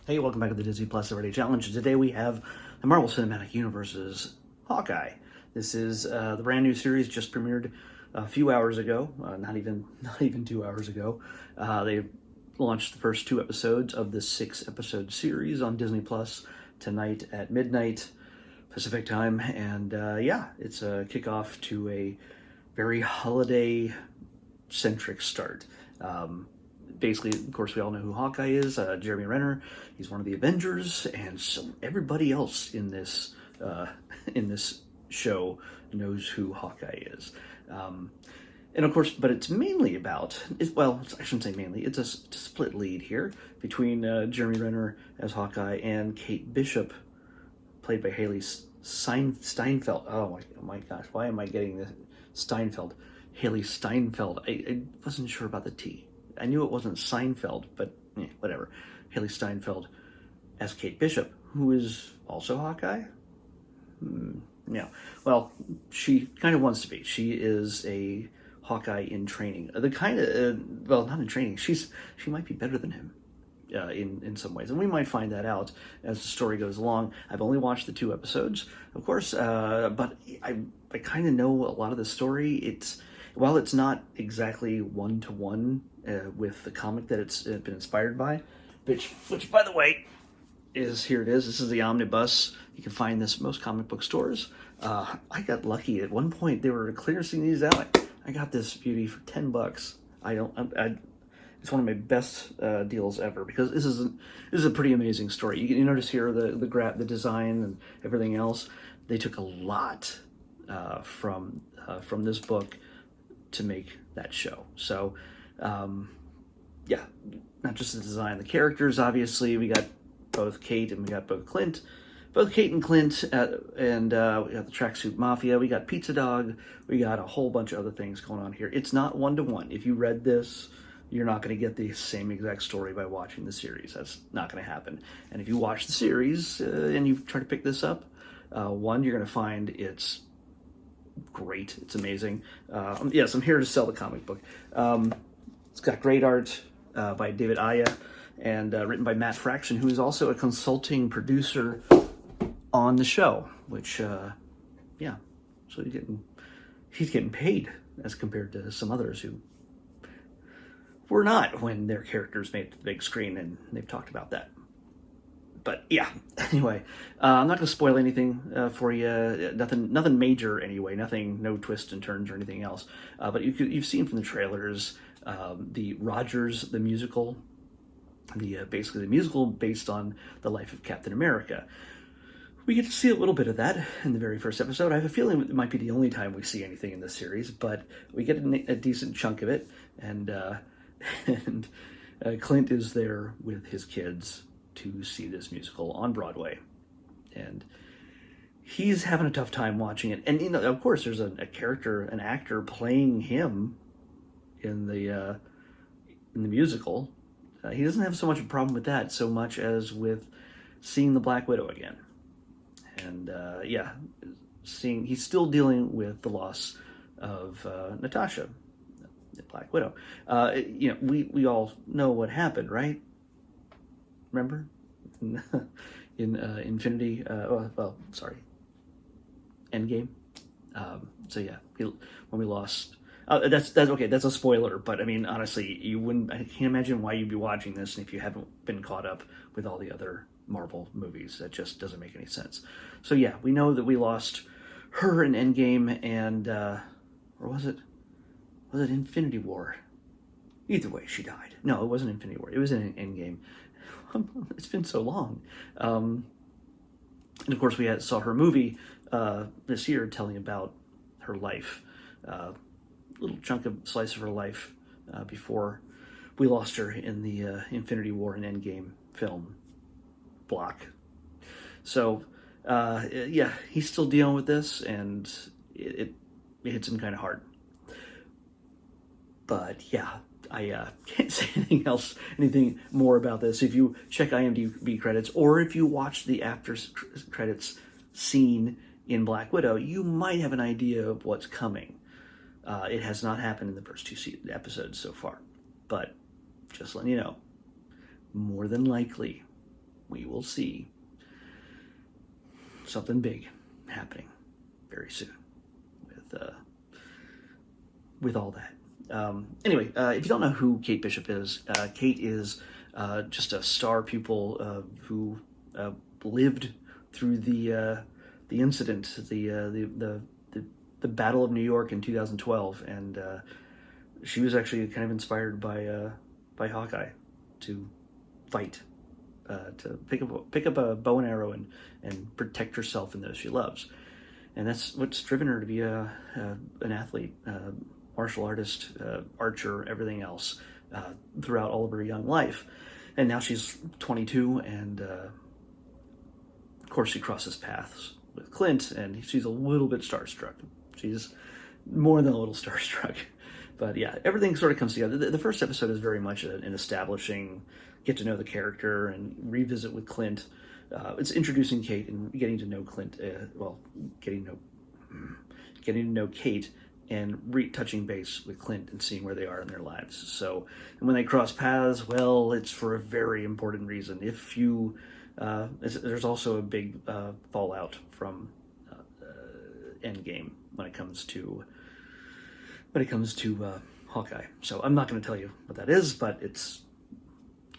Hey, welcome back to the Disney Plus Everyday Challenge. Today we have the Marvel Cinematic Universe's Hawkeye. This is the brand new series, just premiered a few hours ago, not even 2 hours ago. They launched the first 2 episodes of this 6 episode series on Disney Plus tonight at midnight Pacific time, and it's a kickoff to a very holiday centric start. Basically, of course, we all know who Hawkeye is. Jeremy Renner. He's one of the Avengers, and so everybody else in this show knows who Hawkeye is. And of course, but it's mainly about, I shouldn't say mainly, it's a split lead here between Jeremy Renner as Hawkeye and Kate Bishop, played by Haley Steinfeld. Oh my gosh, why am I getting this? Steinfeld. Haley Steinfeld. I wasn't sure about the T. I knew it wasn't Seinfeld, but whatever. Haley Steinfeld as Kate Bishop, who is also Hawkeye? No. Well, she kind of wants to be. She is a Hawkeye in training. The kind of, not in training. She might be better than him in some ways. And we might find that out as the story goes along. I've only watched the 2 episodes, of course, but I kind of know a lot of the story. While it's not exactly one-to-one with the comic that it's been inspired by, which by the way, here it is. This is the omnibus. You can find this at most comic book stores. I got lucky. At one point, they were clearancing these out. I got this beauty for $10. It's one of my best deals ever, because this is a pretty amazing story. You notice here the design and everything else. They took a lot from this book to make that show. So, not just the design, the characters, obviously. We got both Kate and we got both Clint. Both Kate and Clint, and we got the Tracksuit Mafia, we got Pizza Dog, we got a whole bunch of other things going on here. It's not one-to-one. If you read this, you're not going to get the same exact story by watching the series. That's not going to happen. And if you watch the series and you try to pick this up, one, you're going to find it's great. It's amazing. Yes, I'm here to sell the comic book. It's got great art by David Aya and written by Matt Fraction, who is also a consulting producer on the show, which, so he's getting paid as compared to some others who were not when their characters made it to the big screen, and they've talked about that. But yeah, anyway, I'm not going to spoil anything for you. Nothing major anyway. No twists and turns or anything else. But you've seen from the trailers the Rogers the musical, basically the musical based on the life of Captain America. We get to see a little bit of that in the very first episode. I have a feeling it might be the only time we see anything in this series, but we get a decent chunk of it, and Clint is there with his kids to see this musical on Broadway, and he's having a tough time watching it. And of course, there's an actor playing him in the musical. He doesn't have so much of a problem with that so much as with seeing the Black Widow again. And he's still dealing with the loss of Natasha, the Black Widow. We all know what happened, right? Remember? In Endgame. When we lost. That's okay. That's a spoiler, but I mean, honestly, I can't imagine why you'd be watching this if you haven't been caught up with all the other Marvel movies. That just doesn't make any sense. So yeah, we know that we lost her in Endgame, and or was it Infinity War? Either way, she died. No, it wasn't Infinity War. It was in Endgame. It's been so long. And of course, we saw her movie this year telling about her life. Little slice of her life before we lost her in the Infinity War and Endgame film block. So, he's still dealing with this, and it hits him kind of hard. But yeah, I can't say anything more about this. If you check IMDb credits, or if you watch the after credits scene in Black Widow, you might have an idea of what's coming. It has not happened in the first 2 episodes so far, but just letting you know, more than likely, we will see something big happening very soon with all that. Anyway, if you don't know who Kate Bishop is, Kate is just a star pupil who lived through the incident, the Battle of New York in 2012, and she was actually kind of inspired by Hawkeye to fight, to pick up a bow and arrow and protect herself and those she loves, and that's what's driven her to be an athlete, martial artist, archer, everything else throughout all of her young life. And now she's 22, and of course she crosses paths with Clint, and she's a little bit starstruck. She's more than a little starstruck. But yeah, everything sort of comes together. The first episode is very much an establishing, get to know the character and revisit with Clint. It's introducing Kate and getting to know Clint, getting to know Kate and touching base with Clint and seeing where they are in their lives. So, and when they cross paths, well, it's for a very important reason. If you, there's also a big fallout from Endgame when it comes to Hawkeye. So I'm not going to tell you what that is, but it's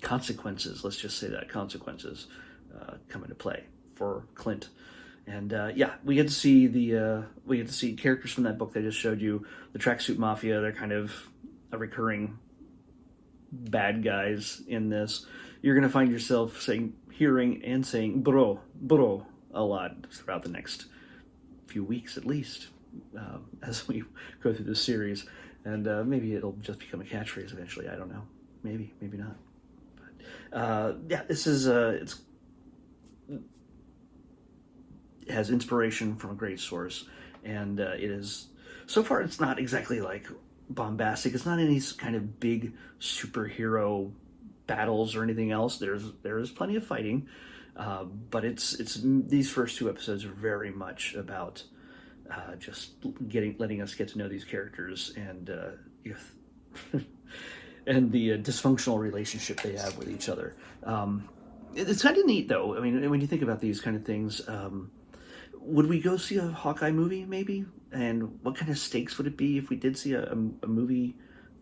consequences. Let's just say that consequences come into play for Clint. And we get to see characters from that book they just showed you. The Tracksuit Mafia, they're kind of a recurring bad guys in this. You're going to find yourself hearing and saying bro a lot throughout the next few weeks at least, as we go through this series. And maybe it'll just become a catchphrase eventually. I don't know. Maybe not. But this is it has inspiration from a great source, and it is, so far it's not exactly like bombastic. It's not any kind of big superhero battles or anything else. There is plenty of fighting, but it's these first two episodes are very much about just letting us get to know these characters and and the dysfunctional relationship they have with each other. It's kind of neat, though. I mean, when you think about these kind of things, would we go see a Hawkeye movie, maybe? And what kind of stakes would it be if we did see a movie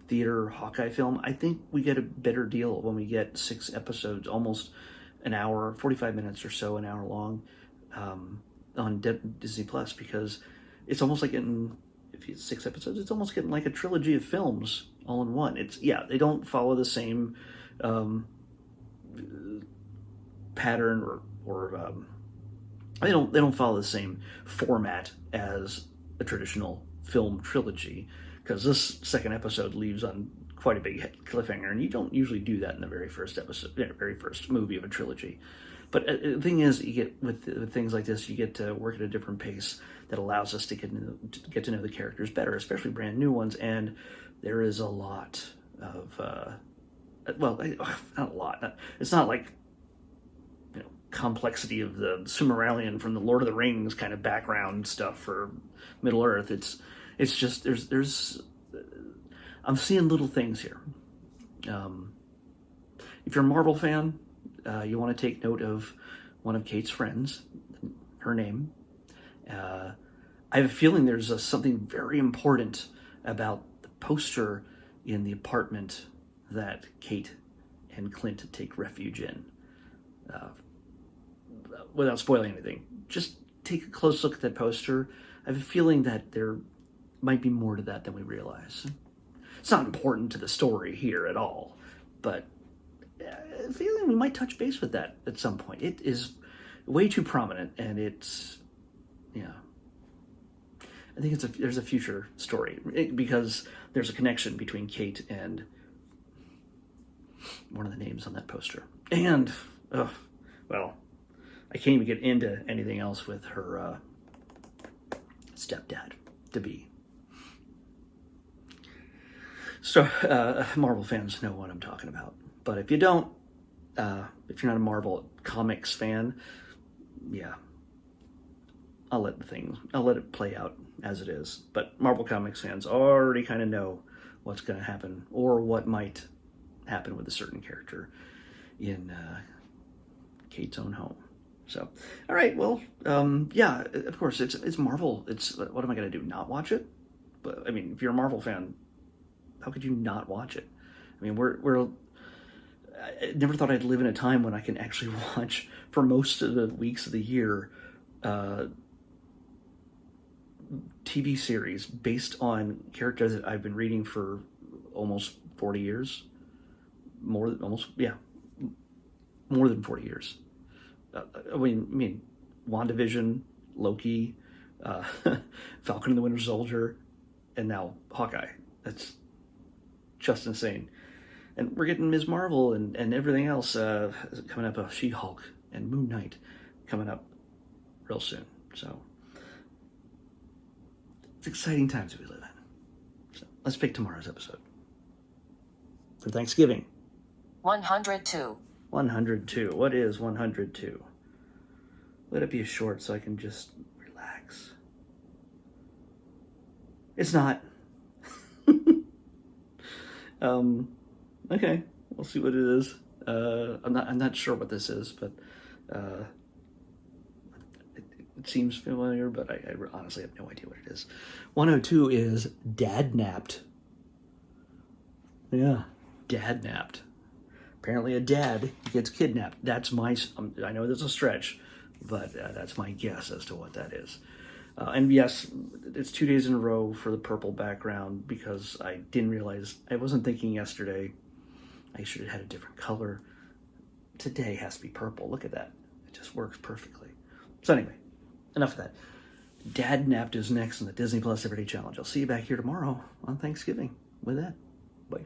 theater Hawkeye film? I think we get a better deal when we get 6 episodes, almost an hour, 45 minutes or so, an hour long, on Disney Plus, because it's almost like getting, if it's 6 episodes, it's almost getting like a trilogy of films all in one. They don't follow the same pattern or they don't follow the same format as a traditional film trilogy, because this second episode leaves on quite a big cliffhanger, and you don't usually do that in the very first movie of a trilogy. But the thing is, you get with things like this, you get to work at a different pace that allows us to get to know the characters better, especially brand new ones. And there is a lot of not a lot. It's not like complexity of the Sumerian from the Lord of the Rings kind of background stuff for Middle Earth. It's just there's I'm seeing little things here. If you're a Marvel fan, you want to take note of one of Kate's friends, her name. I have a feeling there's something very important about the poster in the apartment that Kate and Clint take refuge in. Without spoiling anything, just take a close look at that poster. I have a feeling that there might be more to that than we realize. It's not important to the story here at all, but I have a feeling we might touch base with that at some point. It is way too prominent, and it's, I think there's a future story, because there's a connection between Kate and one of the names on that poster. And, I can't even get into anything else with her stepdad to be. So, Marvel fans know what I'm talking about. But if you don't, if you're not a Marvel Comics fan, I'll let it play out as it is. But Marvel Comics fans already kind of know what's going to happen, or what might happen with a certain character in Kate's own home. So, all right, well, yeah, of course, it's Marvel. It's what am I going to do? Not watch it? But I mean, if you're a Marvel fan, how could you not watch it? I mean, I never thought I'd live in a time when I can actually watch for most of the weeks of the year TV series based on characters that I've been reading for almost 40 years. More than 40 years. I mean, WandaVision, Loki, Falcon and the Winter Soldier, and now Hawkeye. That's just insane. And we're getting Ms. Marvel and everything else coming up. She-Hulk and Moon Knight coming up real soon. So it's exciting times we live in. So let's pick tomorrow's episode for Thanksgiving. 102. 102. What is 102? Let it be a short so I can just relax. It's not. Okay, we'll see what it is. I'm not sure what this is, but it seems familiar, but I honestly have no idea what it is. 102 is Dad Napped. Yeah, Dad Napped. Apparently a dad gets kidnapped. That's my, I know there's a stretch, but that's my guess as to what that is. And yes, it's 2 days in a row for the purple background because I didn't realize, I wasn't thinking yesterday I should have had a different color. Today has to be purple. Look at that. It just works perfectly. So anyway, enough of that. Dad Napped is next on the Disney Plus Everyday Challenge. I'll see you back here tomorrow on Thanksgiving with that. Bye.